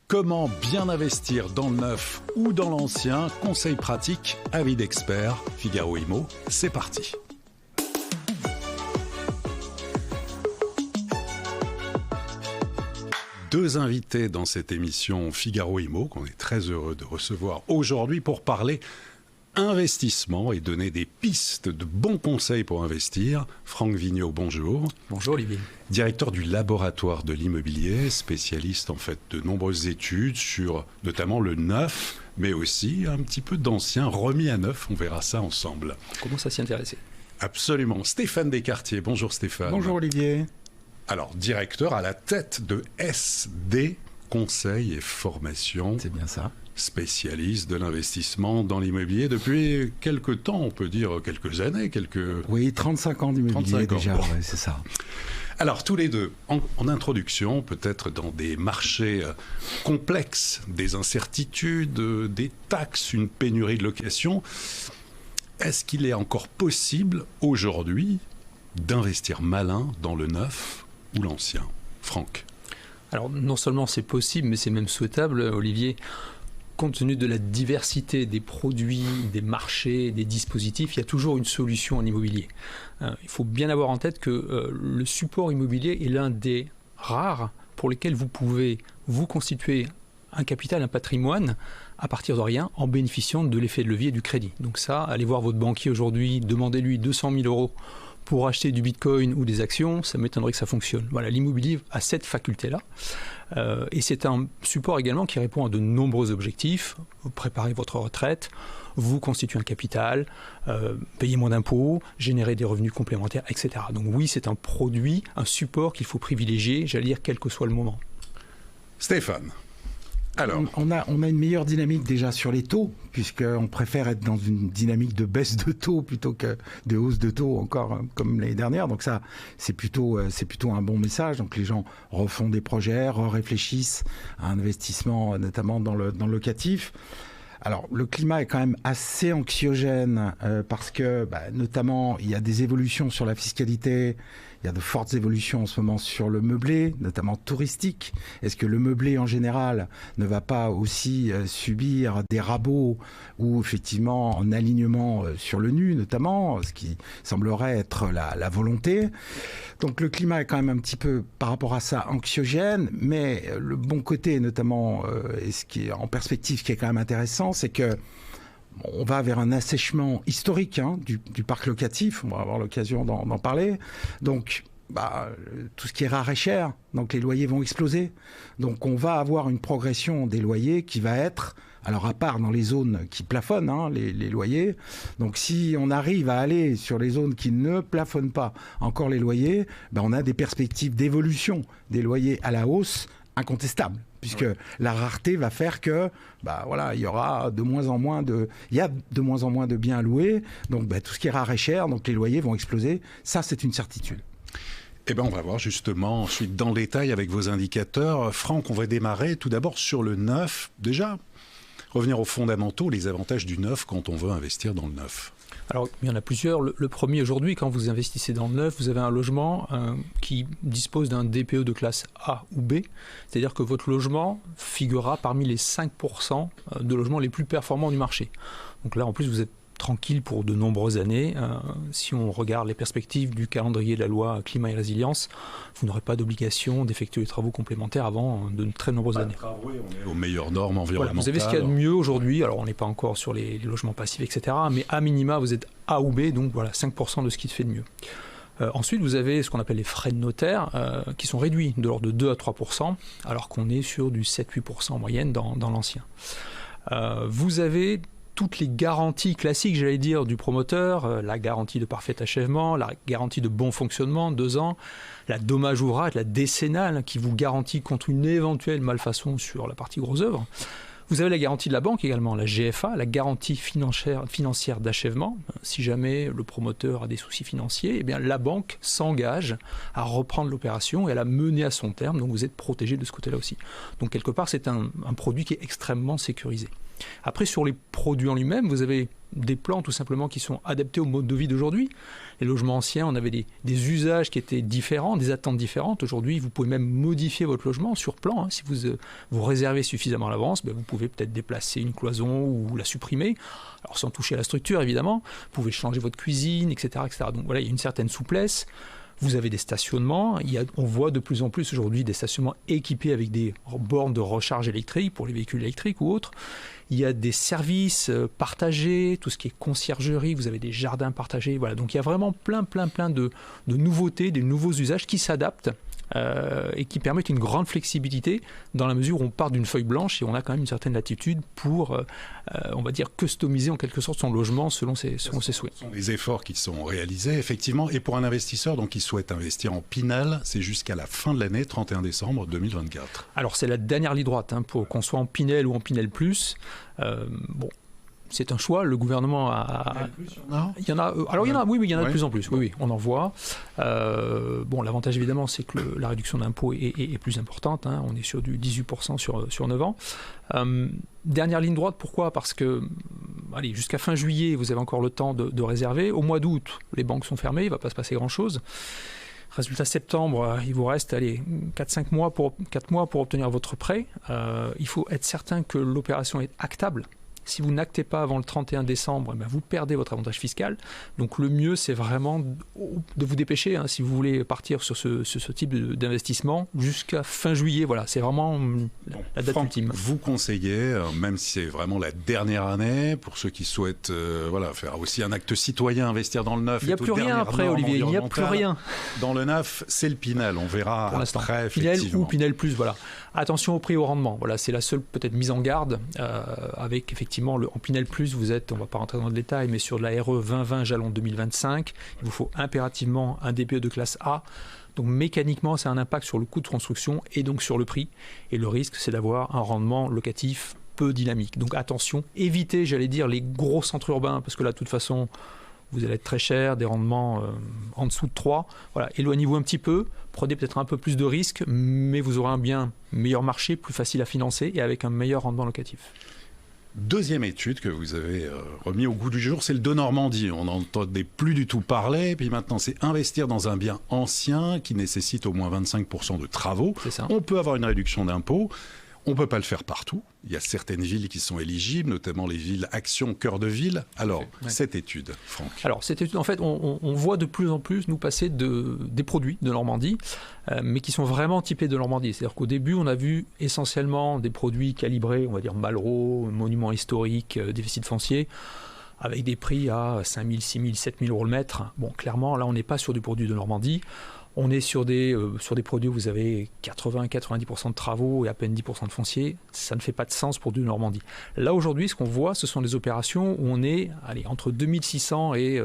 Comment bien investir dans le neuf ou dans l'ancien? Conseils pratiques, avis d'experts. Figaro Immo, c'est parti. Deux invités dans cette émission Figaro Immo qu'on est très heureux de recevoir aujourd'hui pour parler investissement et donner des pistes de bons conseils pour investir. Franck Vigneault, bonjour. Bonjour Olivier. Directeur du laboratoire de l'immobilier, spécialiste en fait de nombreuses études sur notamment le neuf, mais aussi un petit peu d'ancien remis à neuf. On verra ça ensemble. On commence à s'y intéresser. Absolument. Stéphane Descartiers, bonjour Stéphane. Bonjour Olivier. Alors, directeur à la tête de SD Conseil et Formation. C'est bien ça. Spécialiste de l'investissement dans l'immobilier depuis quelques temps, on peut dire quelques années, Oui, 35 ans d'immobilier 35 ans. déjà, Bon. ouais, c'est ça. Alors, tous les deux, en introduction, peut-être dans des marchés complexes, des incertitudes, des taxes, une pénurie de location, est-ce qu'il est encore possible aujourd'hui d'investir malin dans le neuf ou l'ancien? Franck. Alors non seulement c'est possible, mais c'est même souhaitable, Olivier. Compte tenu de la diversité des produits, des marchés, des dispositifs, il y a toujours une solution en immobilier. Il faut bien avoir en tête que le support immobilier est l'un des rares pour lesquels vous pouvez vous constituer un capital, un patrimoine, à partir de rien, en bénéficiant de l'effet de levier du crédit. Donc ça, allez voir votre banquier aujourd'hui, demandez-lui 200 000 € pour acheter du bitcoin ou des actions, ça m'étonnerait que ça fonctionne. Voilà, l'immobilier a cette faculté-là. Et c'est un support également qui répond à de nombreux objectifs. Vous préparez votre retraite, vous constituez un capital, payez moins d'impôts, générez des revenus complémentaires, etc. Donc oui, c'est un produit, un support qu'il faut privilégier, j'allais dire, quel que soit le moment. Stéphane. Alors, on a une meilleure dynamique déjà sur les taux, puisqu'on préfère être dans une dynamique de baisse de taux plutôt que de hausse de taux encore comme l'année dernière. Donc ça, c'est plutôt un bon message. Donc les gens refont des projets, réfléchissent à un investissement, notamment dans le locatif. Alors, le climat est quand même assez anxiogène parce que, notamment, il y a des évolutions sur la fiscalité. Il y a de fortes évolutions en ce moment sur le meublé, notamment touristique. Est-ce que le meublé en général ne va pas aussi subir des rabots ou effectivement en alignement sur le nu notamment, ce qui semblerait être la volonté. Donc le climat est quand même un petit peu par rapport à ça anxiogène, mais le bon côté notamment, et ce qui est en perspective, ce qui est quand même intéressant, c'est que on va vers un assèchement historique du parc locatif, on va avoir l'occasion d'en parler. Donc, tout ce qui est rare et cher, donc les loyers vont exploser. Donc, on va avoir une progression des loyers qui va être, alors à part dans les zones qui plafonnent, les loyers. Donc, si on arrive à aller sur les zones qui ne plafonnent pas encore les loyers, on a des perspectives d'évolution des loyers à la hausse incontestables. Puisque la rareté va faire que, il y aura de moins en moins de biens à louer. Donc, tout ce qui est rare et cher, donc les loyers vont exploser. Ça, c'est une certitude. Eh bien, on va voir justement ensuite dans le détail avec vos indicateurs. Franck, on va démarrer tout d'abord sur le neuf. Déjà, revenir aux fondamentaux, les avantages du neuf quand on veut investir dans le neuf. Alors, il y en a plusieurs. Le premier, aujourd'hui, quand vous investissez dans le neuf, vous avez un logement qui dispose d'un DPE de classe A ou B. C'est-à-dire que votre logement figurera parmi les 5% de logements les plus performants du marché. Donc là, en plus, vous êtes tranquille pour de nombreuses années. Si on regarde les perspectives du calendrier de la loi climat et résilience, vous n'aurez pas d'obligation d'effectuer des travaux complémentaires avant de très nombreuses années. On est aux meilleures normes environnementales. Voilà, vous avez ce qu'il y a de mieux aujourd'hui. Alors on n'est pas encore sur les logements passifs, etc. Mais à minima, vous êtes A ou B, donc voilà, 5% de ce qui se fait de mieux. Ensuite, vous avez ce qu'on appelle les frais de notaire qui sont réduits de l'ordre de 2 à 3%, alors qu'on est sur du 7-8% en moyenne dans l'ancien. Vous avez toutes les garanties classiques, j'allais dire, du promoteur, la garantie de parfait achèvement, la garantie de bon fonctionnement, 2 ans, la dommage ouvrage, la décennale qui vous garantit contre une éventuelle malfaçon sur la partie gros œuvre. Vous avez la garantie de la banque également, la GFA, la garantie financière d'achèvement. Si jamais le promoteur a des soucis financiers, eh bien la banque s'engage à reprendre l'opération et à la mener à son terme. Donc vous êtes protégé de ce côté-là aussi. Donc quelque part, c'est un produit qui est extrêmement sécurisé. Après, sur les produits en lui-même, vous avez des plans tout simplement qui sont adaptés au mode de vie d'aujourd'hui. Les logements anciens, on avait des usages qui étaient différents, des attentes différentes. Aujourd'hui, vous pouvez même modifier votre logement sur plan. Hein. Si vous réservez suffisamment à l'avance, vous pouvez peut-être déplacer une cloison ou la supprimer. Alors sans toucher à la structure, évidemment. Vous pouvez changer votre cuisine, etc., etc. Donc voilà, il y a une certaine souplesse. Vous avez des stationnements. On voit de plus en plus aujourd'hui des stationnements équipés avec des bornes de recharge électrique pour les véhicules électriques ou autres. Il y a des services partagés, tout ce qui est conciergerie, vous avez des jardins partagés. Voilà. Donc il y a vraiment plein de nouveautés, des nouveaux usages qui s'adaptent et qui permettent une grande flexibilité dans la mesure où on part d'une feuille blanche et on a quand même une certaine latitude pour, on va dire, customiser en quelque sorte son logement selon ses souhaits. Ce sont des efforts qui sont réalisés, effectivement. Et pour un investisseur donc, qui souhaite investir en Pinel, c'est jusqu'à la fin de l'année, 31 décembre 2024. Alors c'est la dernière ligne droite, hein, pour qu'on soit en Pinel ou en Pinel+. Bon, c'est un choix. Le gouvernement a. Il y en a. Alors il y en a. Oui, il y en a de plus en plus. Oui, on en voit. Bon, l'avantage évidemment, c'est que la réduction d'impôt est plus importante. Hein. On est sur du 18% sur 9 ans. Dernière ligne droite. Pourquoi ? Parce que, allez, jusqu'à fin juillet, vous avez encore le temps de réserver. Au mois d'août, les banques sont fermées. Il ne va pas se passer grand-chose. Résultat septembre, il vous reste 4 mois pour obtenir votre prêt. Il faut être certain que l'opération est actable. Si vous n'actez pas avant le 31 décembre, vous perdez votre avantage fiscal. Donc le mieux, c'est vraiment de vous dépêcher si vous voulez partir sur ce type d'investissement jusqu'à fin juillet. Voilà, c'est vraiment la date ultime. Vous conseillez, même si c'est vraiment la dernière année, pour ceux qui souhaitent faire aussi un acte citoyen, investir dans le neuf. Il n'y a plus rien après, Olivier, il n'y a plus rien. Dans le neuf, c'est le Pinel. On verra pour l'instant. Après, Pinel ou Pinel+, voilà. Attention au prix au rendement. Voilà, c'est la seule peut-être mise en garde avec effectivement en Pinel+, vous êtes, on ne va pas rentrer dans le détail, mais sur de la RE 2020 jalon 2025, il vous faut impérativement un DPE de classe A. Donc mécaniquement, ça a un impact sur le coût de construction et donc sur le prix. Et le risque, c'est d'avoir un rendement locatif peu dynamique. Donc attention, évitez, j'allais dire, les gros centres urbains, parce que là, de toute façon, vous allez être très cher, des rendements en dessous de 3. Voilà, éloignez-vous un petit peu, prenez peut-être un peu plus de risques, mais vous aurez un bien meilleur marché, plus facile à financer et avec un meilleur rendement locatif. Deuxième étude que vous avez remis au goût du jour, c'est le de Normandie. On n'entendait plus du tout parler, puis maintenant c'est investir dans un bien ancien qui nécessite au moins 25% de travaux. C'est ça. On peut avoir une réduction d'impôt. On ne peut pas le faire partout. Il y a certaines villes qui sont éligibles, notamment les villes Action Cœur de Ville. Alors, cette étude, Franck. Alors, cette étude, en fait, on voit de plus en plus nous passer des produits de Normandie, mais qui sont vraiment typés de Normandie. C'est-à-dire qu'au début, on a vu essentiellement des produits calibrés, on va dire Malraux, monuments historiques, déficit foncier, avec des prix à 5 000, 6 000, 7 000 euros le mètre. Bon, clairement, là, on n'est pas sur du produit de Normandie. On est sur des produits où vous avez 80-90% de travaux et à peine 10% de foncier. Ça ne fait pas de sens pour du Normandie. Là, aujourd'hui, ce qu'on voit, ce sont des opérations où on est entre 2600 et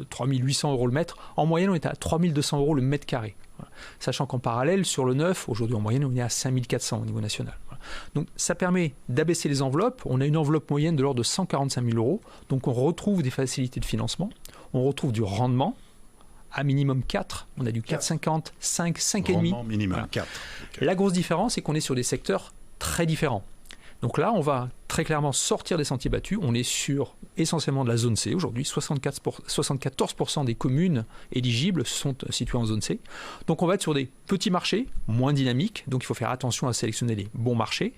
3800 euros le mètre. En moyenne, on est à 3200 euros le mètre carré. Voilà. Sachant qu'en parallèle, sur le neuf, aujourd'hui, en moyenne, on est à 5400 au niveau national. Voilà. Donc, ça permet d'abaisser les enveloppes. On a une enveloppe moyenne de l'ordre de 145 000 euros. Donc, on retrouve des facilités de financement. On retrouve du rendement. À minimum 4, on a du 4,50, 5, 5,5. Rendement minimum, voilà. 4. Okay. La grosse différence, c'est qu'on est sur des secteurs très différents. Donc là, on va très clairement sortir des sentiers battus. On est sur essentiellement de la zone C. Aujourd'hui, 74% des communes éligibles sont situées en zone C. Donc on va être sur des petits marchés, moins dynamiques. Donc il faut faire attention à sélectionner les bons marchés.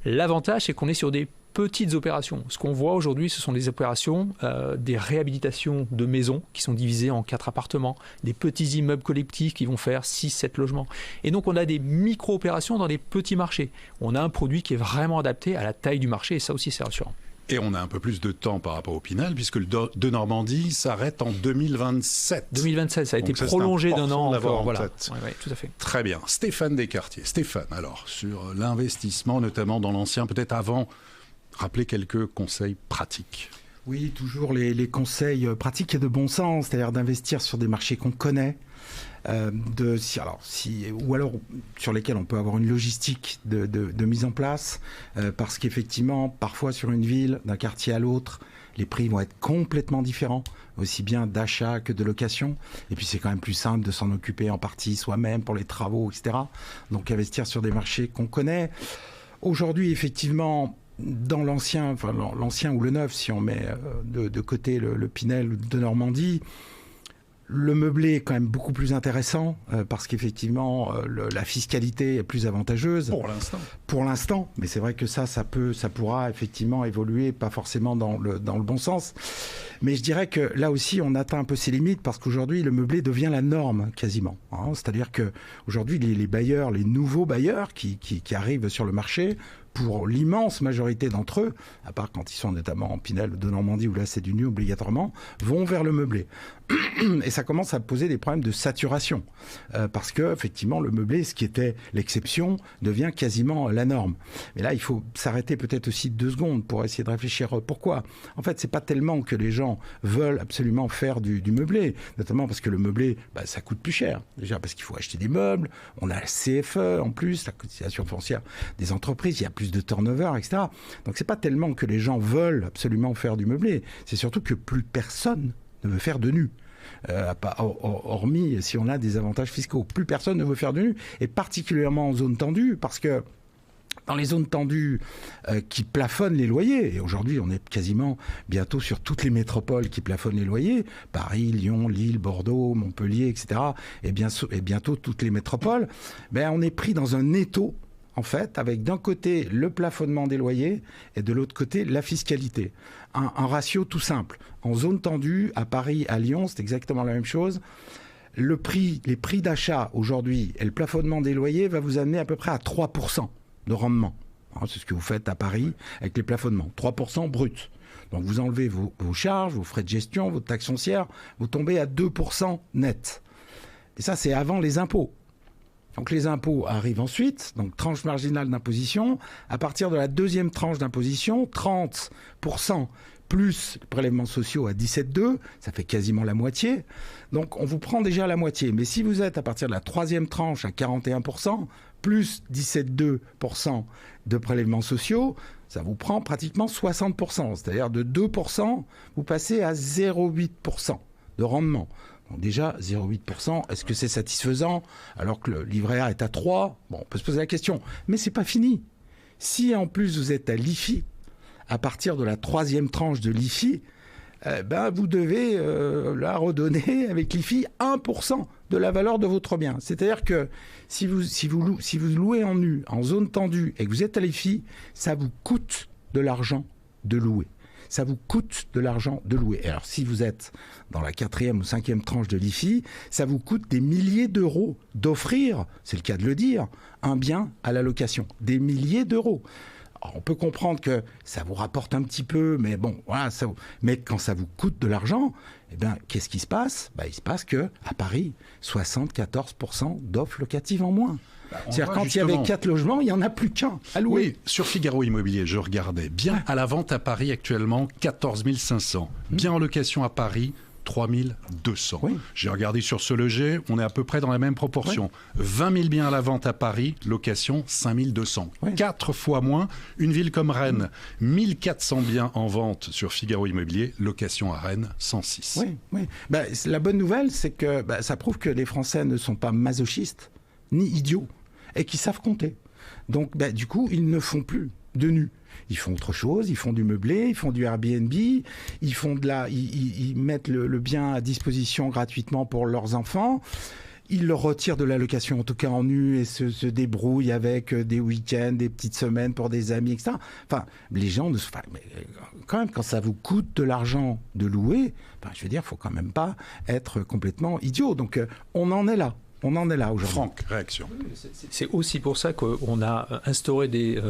L'avantage, c'est qu'on est sur des petites opérations. Ce qu'on voit aujourd'hui, ce sont des opérations, des réhabilitations de maisons qui sont divisées en 4 appartements, des petits immeubles collectifs qui vont faire 6-7 logements. Et donc, on a des micro-opérations dans des petits marchés. On a un produit qui est vraiment adapté à la taille du marché et ça aussi, c'est rassurant. Et on a un peu plus de temps par rapport au Pinel, puisque le de Normandie s'arrête en 2027. 2027, ça a été prolongé d'un an encore. Voilà. Ouais, tout à fait. Très bien. Stéphane Descartiers. Stéphane, alors, sur l'investissement, notamment dans l'ancien, peut-être avant, rappelez quelques conseils pratiques. Oui, toujours les conseils pratiques et de bon sens, c'est-à-dire d'investir sur des marchés qu'on connaît, ou alors sur lesquels on peut avoir une logistique de mise en place, parce qu'effectivement, parfois sur une ville, d'un quartier à l'autre, les prix vont être complètement différents, aussi bien d'achat que de location. Et puis c'est quand même plus simple de s'en occuper en partie soi-même pour les travaux, etc. Donc investir sur des marchés qu'on connaît. Aujourd'hui, effectivement, dans l'ancien ou le neuf, si on met de côté le Pinel de Normandie, le meublé est quand même beaucoup plus intéressant parce qu'effectivement la fiscalité est plus avantageuse. Pour l'instant, mais c'est vrai que ça pourra effectivement évoluer, pas forcément dans le bon sens. Mais je dirais que là aussi, on atteint un peu ses limites parce qu'aujourd'hui, le meublé devient la norme quasiment. Hein. C'est-à-dire que aujourd'hui, les bailleurs, les nouveaux bailleurs qui arrivent sur le marché, pour l'immense majorité d'entre eux, à part quand ils sont notamment en Pinel de Normandie où là c'est du nu obligatoirement, vont vers le meublé. Et ça commence à poser des problèmes de saturation parce que effectivement le meublé, ce qui était l'exception, devient quasiment la norme. Mais là, il faut s'arrêter peut-être aussi 2 secondes pour essayer de réfléchir pourquoi. En fait, c'est pas tellement que les gens veulent absolument faire du meublé, notamment parce que le meublé, ça coûte plus cher. Déjà parce qu'il faut acheter des meubles, on a la CFE en plus, la cotisation foncière des entreprises, il y a plus de turnover, etc. Donc c'est pas tellement que les gens veulent absolument faire du meublé, c'est surtout que plus personne ne veut faire de nu. Hormis si on a des avantages fiscaux. Plus personne ne veut faire de nu, et particulièrement en zone tendue, parce que dans les zones tendues qui plafonnent les loyers, et aujourd'hui on est quasiment bientôt sur toutes les métropoles qui plafonnent les loyers, Paris, Lyon, Lille, Bordeaux, Montpellier, etc., et bientôt toutes les métropoles, on est pris dans un étau, en fait, avec d'un côté le plafonnement des loyers et de l'autre côté la fiscalité. Un ratio tout simple. En zone tendue, à Paris, à Lyon, c'est exactement la même chose. Les prix d'achat aujourd'hui et le plafonnement des loyers va vous amener à peu près à 3% de rendement. C'est ce que vous faites à Paris avec les plafonnements. 3% brut. Donc vous enlevez vos charges, vos frais de gestion, vos taxes foncières, vous tombez à 2% net. Et ça, c'est avant les impôts. Donc les impôts arrivent ensuite, donc tranche marginale d'imposition. À partir de la deuxième tranche d'imposition, 30% plus les prélèvements sociaux à 17,2, ça fait quasiment la moitié. Donc on vous prend déjà la moitié. Mais si vous êtes à partir de la troisième tranche à 41%, plus 17,2% de prélèvements sociaux, ça vous prend pratiquement 60%. C'est-à-dire de 2%, vous passez à 0,8% de rendement. Donc déjà, 0,8%, est-ce que c'est satisfaisant alors que le livret A est à 3 ? Bon, on peut se poser la question. Mais c'est pas fini. Si en plus vous êtes à l'IFI, à partir de la troisième tranche de l'IFI, vous devez la redonner avec l'IFI 1% de la valeur de votre bien. C'est-à-dire que si vous louez en nu, en zone tendue, et que vous êtes à l'IFI, ça vous coûte de l'argent de louer. Ça vous coûte de l'argent de louer. Et alors, si vous êtes dans la 4e ou 5e tranche de l'IFI, ça vous coûte des milliers d'euros d'offrir, c'est le cas de le dire, un bien à la location. Des milliers d'euros. Alors, on peut comprendre que ça vous rapporte un petit peu, mais bon, voilà. Mais quand ça vous coûte de l'argent, qu'est-ce qui se passe ? Il se passe qu'à Paris, 74% d'offres locatives en moins. C'est-à-dire quand il y avait 4 logements, il n'y en a plus qu'un à louer. Oui, sur Figaro Immobilier, je regardais. Bien à la vente à Paris actuellement, 14 500. Bien en location à Paris, 3 200. Oui. J'ai regardé sur Ce Loger, on est à peu près dans la même proportion. Oui. 20 000 biens à la vente à Paris, location 5 200. Oui. 4 fois moins. Une ville comme Rennes, 1400 biens en vente sur Figaro Immobilier, location à Rennes, 106. Oui. La bonne nouvelle, c'est que ça prouve que les Français ne sont pas masochistes, ni idiots, et qu'ils savent compter. Donc, du coup, ils ne font plus de nu. Ils font autre chose, ils font du meublé, ils font du Airbnb, ils mettent le bien à disposition gratuitement pour leurs enfants. Ils le retirent de la location, en tout cas en nu, et se débrouillent avec des week-ends, des petites semaines pour des amis, etc. Enfin, les gens, quand même, quand ça vous coûte de l'argent de louer, je veux dire, il ne faut quand même pas être complètement idiot. Donc, on en est là. On en est là aujourd'hui. Franck, réaction. C'est aussi pour ça qu'on a instauré des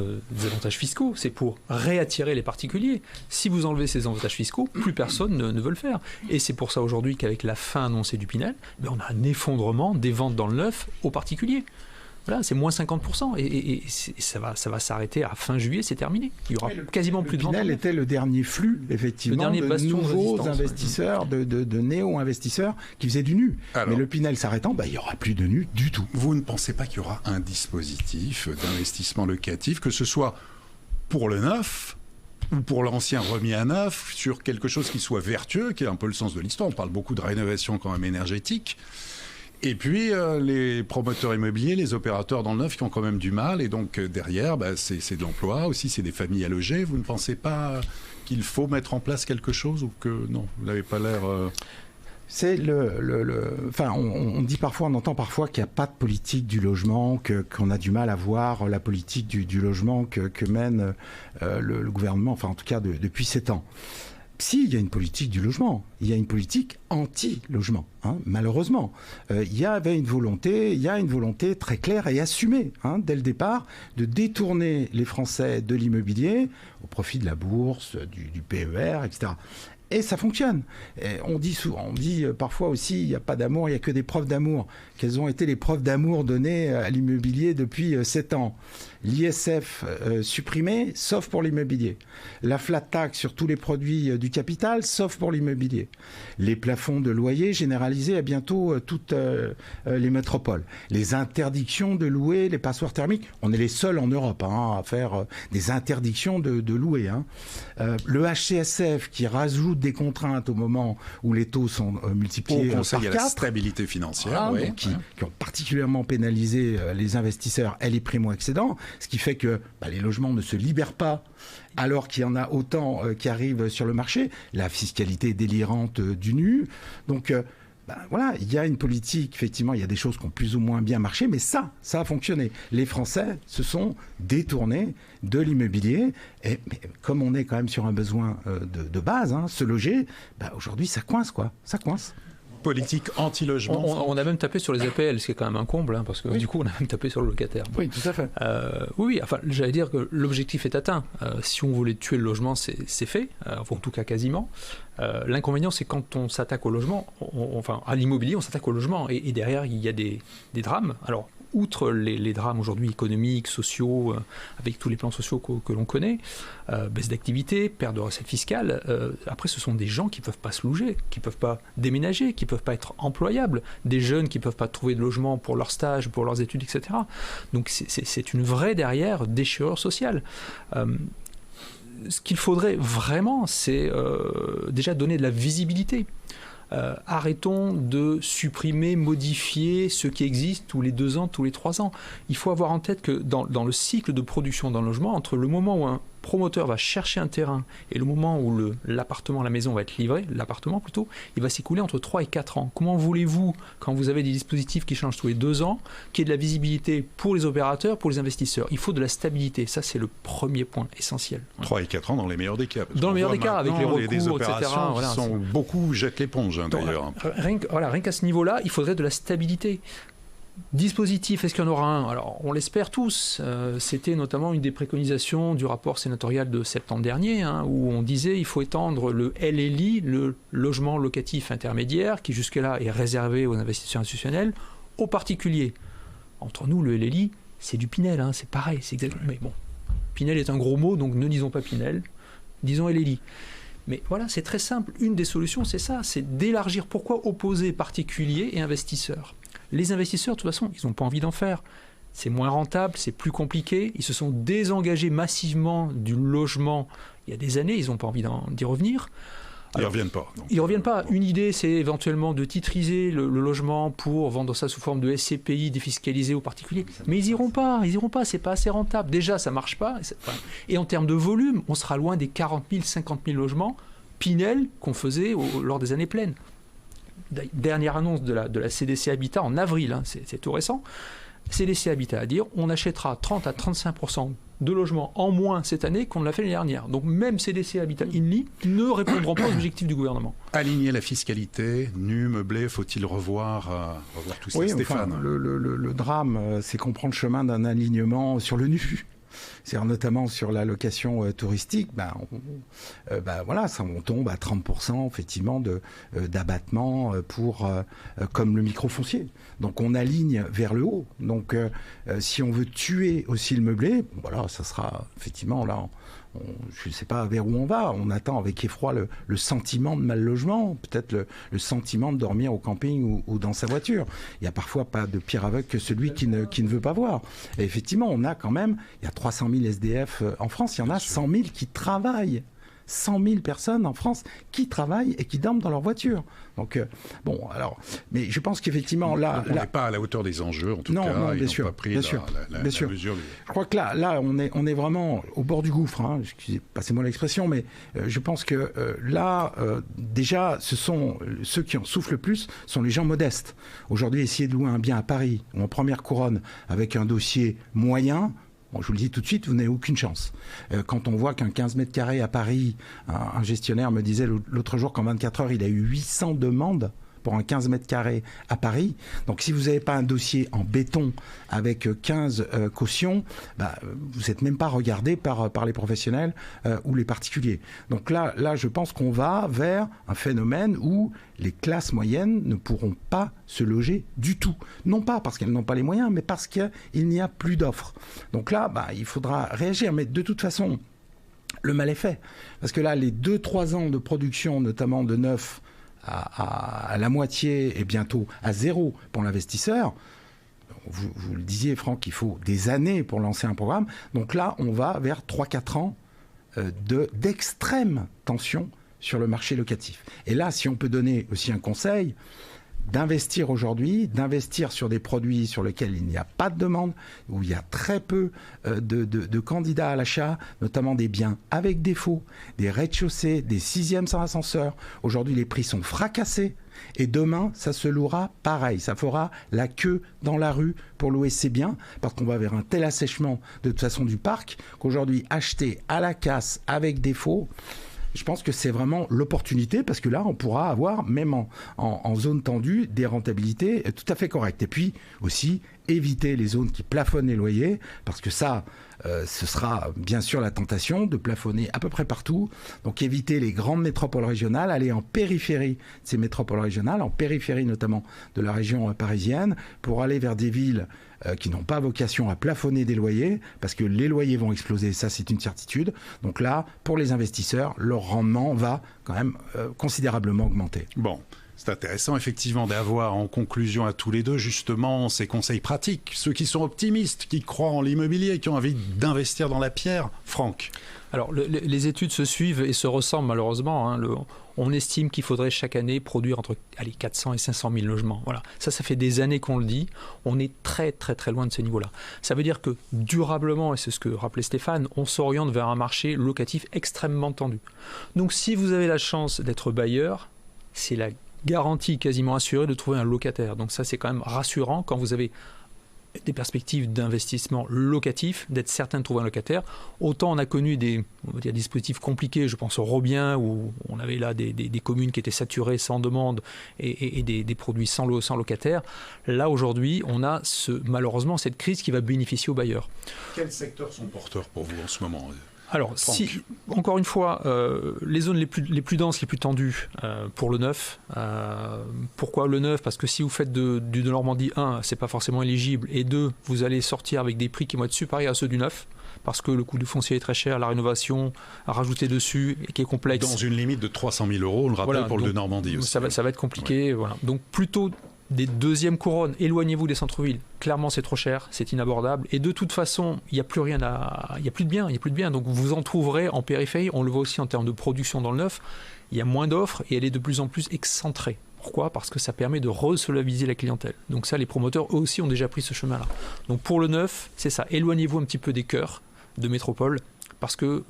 avantages fiscaux. C'est pour réattirer les particuliers. Si vous enlevez ces avantages fiscaux, plus personne ne veut le faire. Et c'est pour ça aujourd'hui qu'avec la fin annoncée du Pinel, on a un effondrement des ventes dans le neuf aux particuliers. Voilà, c'est moins 50%. Et ça va s'arrêter à fin juillet, c'est terminé. Il y aura quasiment plus de ventes. Le Pinel était le dernier flux, effectivement, de nouveaux investisseurs, de néo-investisseurs qui faisaient du nu. Alors, mais le Pinel s'arrêtant, il n'y aura plus de nu du tout. Vous ne pensez pas qu'il y aura un dispositif d'investissement locatif, que ce soit pour le neuf ou pour l'ancien remis à neuf, sur quelque chose qui soit vertueux, qui est un peu le sens de l'histoire. On parle beaucoup de rénovation quand même énergétique. Et puis, les promoteurs immobiliers, les opérateurs dans le neuf qui ont quand même du mal. Et donc, derrière, c'est de l'emploi aussi, c'est des familles à loger. Vous ne pensez pas qu'il faut mettre en place quelque chose ou que non, vous n'avez pas l'air... C'est enfin, on dit parfois, on entend parfois qu'il n'y a pas de politique du logement, qu'on a du mal à voir la politique du logement que mène le gouvernement, enfin en tout cas depuis 7 ans. Si, il y a une politique du logement, il y a une politique anti-logement, malheureusement. Il y a une volonté très claire et assumée, dès le départ, de détourner les Français de l'immobilier au profit de la bourse, du PER, etc. Et ça fonctionne. Et on dit parfois aussi, il n'y a pas d'amour, il n'y a que des preuves d'amour. Quelles ont été les preuves d'amour données à l'immobilier depuis 7 ans ? L'ISF supprimé, sauf pour l'immobilier. La flat tax sur tous les produits du capital, sauf pour l'immobilier. Les plafonds de loyer généralisés à bientôt toutes les métropoles. Les interdictions de louer les passoires thermiques. On est les seuls en Europe à faire des interdictions de louer. Le HCSF qui rajoute des contraintes au moment où les taux sont multipliés par 4. Il y a la stabilité financière, qui ont particulièrement pénalisé les investisseurs et les primo-accédants, ce qui fait que les logements ne se libèrent pas alors qu'il y en a autant qui arrivent sur le marché. La fiscalité délirante du nu. Donc voilà, il y a une politique, effectivement, il y a des choses qui ont plus ou moins bien marché, mais ça a fonctionné. Les Français se sont détournés de l'immobilier, mais comme on est quand même sur un besoin de base, se loger, aujourd'hui ça coince, ça coince. Politique anti-logement. On a même tapé sur les APL, ce qui est quand même un comble, parce que du coup on a même tapé sur le locataire. Oui, tout à fait. Oui, enfin, j'allais dire que l'objectif est atteint. Si on voulait tuer le logement, c'est fait, en tout cas quasiment. L'inconvénient, c'est quand on s'attaque au logement, à l'immobilier, on s'attaque au logement, et derrière il y a des drames. Alors, outre les drames aujourd'hui économiques, sociaux, avec tous les plans sociaux que l'on connaît, baisse d'activité, perte de recettes fiscales, après ce sont des gens qui ne peuvent pas se loger, qui ne peuvent pas déménager, qui ne peuvent pas être employables, des jeunes qui ne peuvent pas trouver de logement pour leur stage, pour leurs études, etc. Donc c'est une vraie derrière déchirure sociale. Ce qu'il faudrait vraiment, c'est déjà donner de la visibilité. Arrêtons de supprimer, modifier ce qui existe tous les 2 ans, tous les 3 ans. Il faut avoir en tête que dans le cycle de production d'un logement, entre le moment où un promoteur va chercher un terrain et le moment où l'appartement, la maison va être livrée, l'appartement plutôt, il va s'écouler entre 3 et 4 ans. Comment voulez-vous, quand vous avez des dispositifs qui changent tous les 2 ans, qu'il y ait de la visibilité pour les opérateurs, pour les investisseurs ? Il faut de la stabilité. Ça, c'est le premier point essentiel. 3 et 4 ans dans les meilleurs des cas. Dans le meilleur des cas, avec les recours, des opérations etc. Sont beaucoup jettent l'éponge, d'ailleurs. Rien qu'à ce niveau-là, il faudrait de la stabilité. Dispositif, est-ce qu'il y en aura un ? Alors, on l'espère tous. C'était notamment une des préconisations du rapport sénatorial de septembre dernier, où on disait qu'il faut étendre le LLI, le logement locatif intermédiaire, qui jusque-là est réservé aux investisseurs institutionnels, aux particuliers. Entre nous, le LLI, c'est du Pinel, c'est pareil. C'est exactement... Mais bon, Pinel est un gros mot, donc ne disons pas Pinel, disons LLI. Mais voilà, c'est très simple. Une des solutions, c'est ça, c'est d'élargir. Pourquoi opposer particuliers et investisseurs ? Les investisseurs, de toute façon, ils n'ont pas envie d'en faire. C'est moins rentable, c'est plus compliqué. Ils se sont désengagés massivement du logement il y a des années. Ils n'ont pas envie d'y revenir. Ils ne reviennent pas. Ils ne reviennent pas. Une idée, c'est éventuellement de titriser le logement pour vendre ça sous forme de SCPI défiscalisé aux particuliers. Mais ils n'iront pas. C'est pas assez rentable. Déjà, ça ne marche pas. Et en termes de volume, on sera loin des 40 000, 50 000 logements Pinel qu'on faisait lors des années pleines. Dernière annonce de la CDC Habitat en avril, c'est tout récent. CDC Habitat à dire on achètera 30 à 35% de logements en moins cette année qu'on l'a fait l'année dernière. Donc même CDC Habitat INLI ne répondront pas aux objectifs du gouvernement. Aligner la fiscalité, nu, meublé, faut-il revoir tout ça, Stéphane ? Le drame, c'est qu'on prend le chemin d'un alignement sur le nu. C'est-à-dire notamment sur la location touristique, on tombe à 30% effectivement d'abattement comme le microfoncier. Donc on aligne vers le haut. Donc si on veut tuer aussi le meublé, ça sera effectivement là. Je ne sais pas vers où on va. On attend avec effroi le sentiment de mal logement, peut-être le sentiment de dormir au camping ou dans sa voiture. Il n'y a parfois pas de pire aveugle que celui qui ne veut pas voir. Et effectivement, il y a 300 000 SDF en France, il y en a 100 000 qui travaillent 100 000 personnes en France qui travaillent et qui dorment dans leur voiture. Donc, mais je pense qu'effectivement, là... On n'est pas à la hauteur des enjeux, en tout cas. Non, bien sûr, pas pris la mesure. Je crois que là, on est vraiment au bord du gouffre. Hein. Excusez, passez-moi l'expression, mais je pense que déjà, ce sont ceux qui en souffrent le plus, sont les gens modestes. Aujourd'hui, essayer de louer un bien à Paris ou en première couronne avec un dossier moyen... Bon, je vous le dis tout de suite, vous n'avez aucune chance. Quand on voit qu'un 15 mètres carrés à Paris, un gestionnaire me disait l'autre jour qu'en 24 heures, il a eu 800 demandes pour un 15 mètres carrés à Paris. Donc si vous n'avez pas un dossier en béton avec 15 cautions, vous n'êtes même pas regardé par les professionnels ou les particuliers. Donc là, je pense qu'on va vers un phénomène où les classes moyennes ne pourront pas se loger du tout. Non pas parce qu'elles n'ont pas les moyens, mais parce qu'il n'y a plus d'offres. Donc là, il faudra réagir. Mais de toute façon, le mal est fait. Parce que là, les 2-3 ans de production, notamment de neuf, à la moitié et bientôt à zéro pour l'investisseur. Vous le disiez, Franck, il faut des années pour lancer un programme. Donc là, on va vers 3-4 ans d'extrême tension sur le marché locatif. Et là, si on peut donner aussi un conseil, d'investir aujourd'hui, d'investir sur des produits sur lesquels il n'y a pas de demande, où il y a très peu de candidats à l'achat, notamment des biens avec défaut, des rez-de-chaussée, des 6e sans ascenseur. Aujourd'hui, les prix sont fracassés et demain, ça se louera pareil. Ça fera la queue dans la rue pour louer ces biens parce qu'on va vers un tel assèchement de toute façon du parc qu'aujourd'hui, acheter à la casse avec défaut, je pense que c'est vraiment l'opportunité parce que là, on pourra avoir, même en zone tendue, des rentabilités tout à fait correctes. Et puis aussi, éviter les zones qui plafonnent les loyers parce que ça, ce sera bien sûr la tentation de plafonner à peu près partout. Donc éviter les grandes métropoles régionales, aller en périphérie de ces métropoles régionales, en périphérie notamment de la région parisienne, pour aller vers des villes qui n'ont pas vocation à plafonner des loyers, parce que les loyers vont exploser, ça c'est une certitude. Donc là, pour les investisseurs, leur rendement va quand même considérablement augmenter. Bon. C'est intéressant effectivement d'avoir en conclusion à tous les deux justement ces conseils pratiques. Ceux qui sont optimistes, qui croient en l'immobilier, qui ont envie d'investir dans la pierre. Franck. Alors les études se suivent et se ressemblent malheureusement. Hein. On estime qu'il faudrait chaque année produire entre 400 et 500 000 logements. Voilà. Ça fait des années qu'on le dit. On est très très très loin de ce niveau-là. Ça veut dire que durablement, et c'est ce que rappelait Stéphane, on s'oriente vers un marché locatif extrêmement tendu. Donc si vous avez la chance d'être bailleur, c'est la garantie quasiment assurée de trouver un locataire. Donc ça, c'est quand même rassurant quand vous avez des perspectives d'investissement locatif, d'être certain de trouver un locataire. Autant on a connu des dispositifs compliqués, je pense au Robien, où on avait là des communes qui étaient saturées sans demande et des produits sans locataire. Là, aujourd'hui, on a malheureusement cette crise qui va bénéficier aux bailleurs. Quels secteurs sont porteurs pour vous en ce moment ? Alors, encore une fois, les zones les plus denses, les plus tendues pour le neuf. Pourquoi le neuf ? Parce que si vous faites de Normandie 1, c'est pas forcément éligible, et 2, vous allez sortir avec des prix qui vont être supérieurs à ceux du neuf, parce que le coût du foncier est très cher, la rénovation à rajouter dessus, et qui est complexe. Dans une limite de 300 000 €, on le rappelle, pour le de Normandie aussi. Ça va être compliqué. Ouais. Voilà. Donc plutôt des deuxièmes couronnes, éloignez-vous des centres-villes. Clairement, c'est trop cher, c'est inabordable. Et de toute façon, il n'y a plus rien il n'y a plus de biens. Donc vous en trouverez en périphérie. On le voit aussi en termes de production dans le neuf. Il y a moins d'offres et elle est de plus en plus excentrée. Pourquoi ? Parce que ça permet de resolvabiliser la clientèle. Donc ça, les promoteurs, eux aussi, ont déjà pris ce chemin-là. Donc pour le neuf, c'est ça. Éloignez-vous un petit peu des cœurs de métropole. Parce que,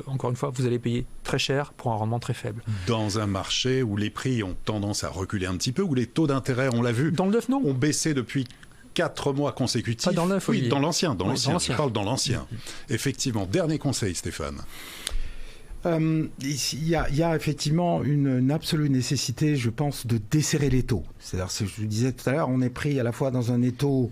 encore une fois, vous allez payer très cher pour un rendement très faible. Dans un marché où les prix ont tendance à reculer un petit peu, où les taux d'intérêt, on l'a vu, dans le neuf, non, ont baissé depuis 4 mois consécutifs. Pas dans le neuf, oui, dans l'ancien. Je parle dans l'ancien. Effectivement. Dernier conseil, Stéphane. Il y a effectivement une absolue nécessité, je pense, de desserrer les taux. C'est-à-dire, je disais tout à l'heure, on est pris à la fois dans un étau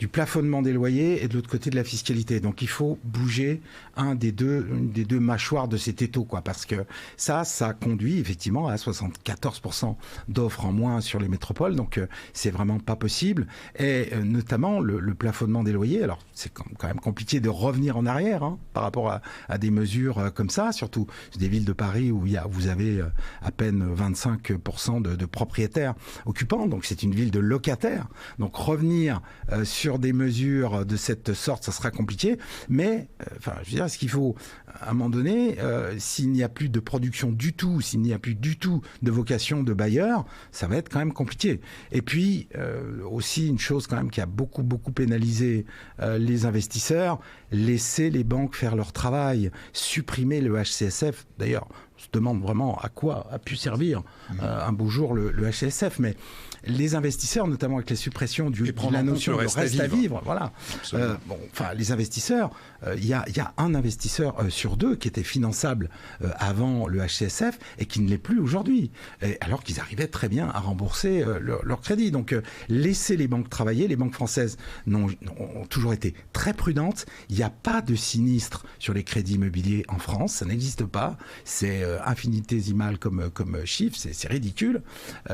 du plafonnement des loyers et de l'autre côté de la fiscalité. Donc il faut bouger une des deux mâchoires de cet étau, quoi, parce que ça conduit effectivement à 74% d'offres en moins sur les métropoles, donc c'est vraiment pas possible. Et notamment le plafonnement des loyers, alors c'est quand même compliqué de revenir en arrière par rapport à des mesures comme ça, surtout des villes de Paris où vous avez à peine 25% de propriétaires occupants, donc c'est une ville de locataires. Donc revenir sur sur des mesures de cette sorte, ça sera compliqué. Mais, je veux dire, est-ce qu'il faut, à un moment donné, s'il n'y a plus de production du tout, s'il n'y a plus du tout de vocation de bailleurs, ça va être quand même compliqué. Et puis, aussi une chose quand même qui a beaucoup pénalisé les investisseurs, laisser les banques faire leur travail, supprimer le HCSF. D'ailleurs, on se demande vraiment à quoi a pu servir un beau jour le HCSF, mais les investisseurs, notamment avec les suppressions de la notion de reste à vivre, voilà. Les investisseurs, il y a un investisseur sur deux qui était finançable avant le HCSF et qui ne l'est plus aujourd'hui, alors qu'ils arrivaient très bien à rembourser leur crédit. Donc, laisser les banques travailler. Les banques françaises ont toujours été très prudentes. Il n'y a pas de sinistre sur les crédits immobiliers en France, ça n'existe pas. C'est infinitésimal comme chiffre, c'est ridicule.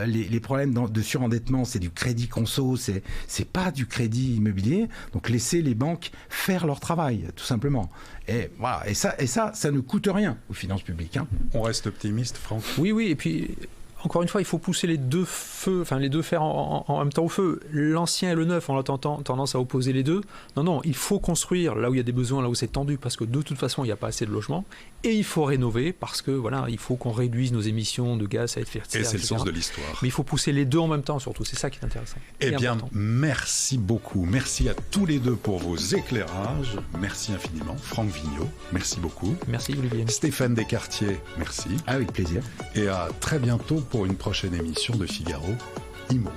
Les problèmes de surendettement, c'est du crédit conso, c'est pas du crédit immobilier. Donc laissez les banques faire leur travail, tout simplement. Et voilà. Et ça ne coûte rien aux finances publiques. Hein. On reste optimiste, Franck. Oui, et puis encore une fois, il faut pousser les deux fers en même temps au feu. L'ancien et le neuf, on a tendance à opposer les deux. Non, il faut construire là où il y a des besoins, là où c'est tendu, parce que de toute façon, il n'y a pas assez de logements. Et il faut rénover, parce que il faut qu'on réduise nos émissions de gaz à effet de serre. Et c'est le sens de l'histoire. Mais il faut pousser les deux en même temps, surtout. C'est ça qui est intéressant. Eh bien, merci beaucoup. Merci à tous les deux pour vos éclairages. Merci infiniment. Franck Vigneault, merci beaucoup. Merci, Olivier. Stéphane Descartier, merci. Avec plaisir. Et à très bientôt pour une prochaine émission de Figaro Immo.